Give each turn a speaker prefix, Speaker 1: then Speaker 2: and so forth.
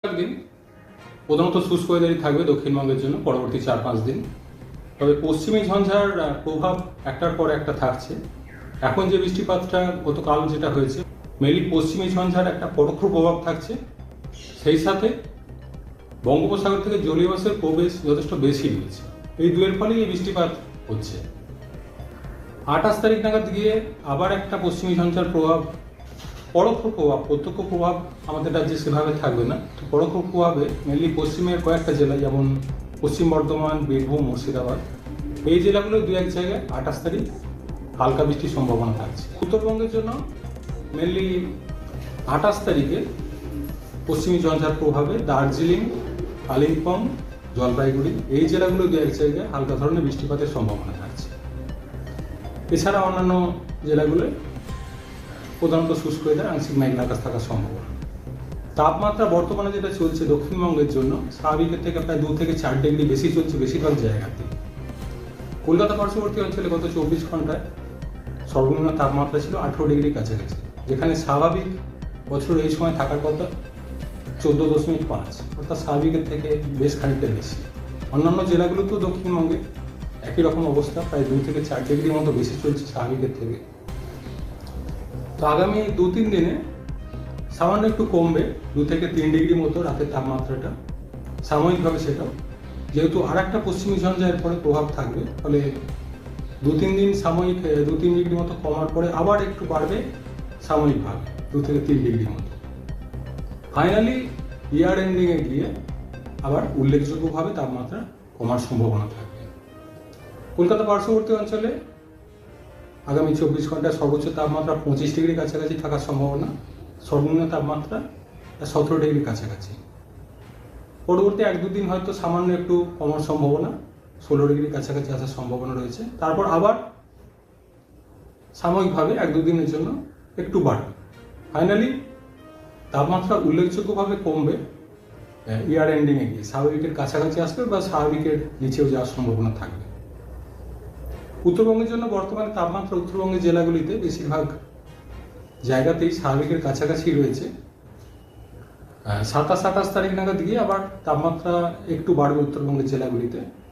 Speaker 1: দিন প্রধানত শুষ্ক ওয়েদারই থাকবে দক্ষিণবঙ্গের জন্য পরবর্তী 4-5 দিন। তবে পশ্চিমী ঝঞ্ঝার প্রভাব একটার পর একটা থাকছে। এখন যে বৃষ্টিপাতটা গতকাল যেটা হয়েছে, মেনলি পশ্চিমী ঝঞ্ঝার একটা পরোক্ষ প্রভাব থাকছে। সেই সাথে বঙ্গোপসাগর থেকে জলীয় বাষ্পের প্রবেশ যথেষ্ট বেশি রয়েছে। এই দুয়ের ফলেই এই বৃষ্টিপাত হচ্ছে। 28 তারিখ নাগাদ গিয়ে আবার একটা পশ্চিমী ঝঞ্ঝার প্রভাব, পরোক্ষ প্রভাব, প্রত্যক্ষ প্রভাব আমাদের রাজ্যে সেভাবে থাকবে না। তো পরোক্ষ প্রভাবে মেনলি পশ্চিমের কয়েকটা জেলা, যেমন পশ্চিম বর্ধমান, বীরভূম, মুর্শিদাবাদ, এই জেলাগুলো দু এক জায়গায় 28 তারিখ হালকা বৃষ্টির সম্ভাবনা থাকছে। উত্তরবঙ্গের জন্য মেনলি 28 তারিখে পশ্চিমী ঝঞ্ঝার প্রভাবে দার্জিলিং, কালিম্পং, জলপাইগুড়ি এই জেলাগুলো দু এক জায়গায় হালকা ধরনের বৃষ্টিপাতের সম্ভাবনা থাকছে। এছাড়া অন্যান্য জেলাগুলোয় প্রধানত শুষ্ক ওয়েদার, আংশিক মেঘলা আকাশ থাকার সম্ভাবনা। তাপমাত্রা বর্তমানে যেটা চলছে দক্ষিণবঙ্গের জন্য স্বাভাবিকের থেকে প্রায় 2 থেকে 4 ডিগ্রি বেশি চলছে বেশিরভাগ জায়গাতে। কলকাতা পার্শ্ববর্তী অঞ্চলে গত 24 ঘন্টায় সর্বনিম্ন তাপমাত্রা ছিল 18 ডিগ্রি কাছাকাছি, যেখানে স্বাভাবিক বছর এই সময় থাকার কথা 14.5, অর্থাৎ স্বাভাবিকের থেকে বেশ খানিকটা বেশি। অন্যান্য জেলাগুলোতেও দক্ষিণবঙ্গে একই রকম অবস্থা, প্রায় 2 থেকে 4 ডিগ্রির মতো বেশি চলছে স্বাভাবিকের থেকে। তো আগামী 2-3 দিনে সামান্য একটু কমবে, 2 থেকে 3 ডিগ্রি মতো রাতের তাপমাত্রাটা সাময়িকভাবে। সেটাও যেহেতু আর একটা পশ্চিমী ঝঞ্ঝা এর পরে প্রভাব থাকবে, ফলে 2-3 দিন সাময়িক 2-3 ডিগ্রি মতো কমার পরে আবার একটু বাড়বে সাময়িকভাবে 2 থেকে 3 ডিগ্রি মতো। ফাইনালি ইয়ার এন্ডিংয়ে গিয়ে আবার উল্লেখযোগ্যভাবে তাপমাত্রা কমার সম্ভাবনা থাকবে। কলকাতা পার্শ্ববর্তী অঞ্চলে আগামী 24 ঘন্টায় সর্বোচ্চ তাপমাত্রা 25 ডিগ্রি কাছাকাছি থাকার সম্ভাবনা, সর্বনিম্ন তাপমাত্রা 17 ডিগ্রি কাছাকাছি। পরবর্তী 1-2 দিন হয়তো সামান্য একটু কমার সম্ভাবনা, 16 ডিগ্রি কাছাকাছি আসার সম্ভাবনা রয়েছে। তারপর আবার সাময়িকভাবে 1-2 দিনের জন্য একটু বাড়বে। ফাইনালি তাপমাত্রা উল্লেখযোগ্যভাবে কমবে ইয়ার এন্ডিংয়ে গিয়ে, স্বাভাবিকের কাছাকাছি আসবে বা স্বাভাবিকের নিচেও যাওয়ার সম্ভাবনা থাকবে। উত্তরবঙ্গের জন্য বর্তমানে তাপমাত্রা উত্তরবঙ্গের জেলাগুলিতে বেশিরভাগ জায়গাতেই স্বাভাবিকের কাছাকাছি রয়েছে। 27-28 তারিখ নাগাদ গিয়ে আবার তাপমাত্রা একটু বাড়বে উত্তরবঙ্গের জেলাগুলিতে।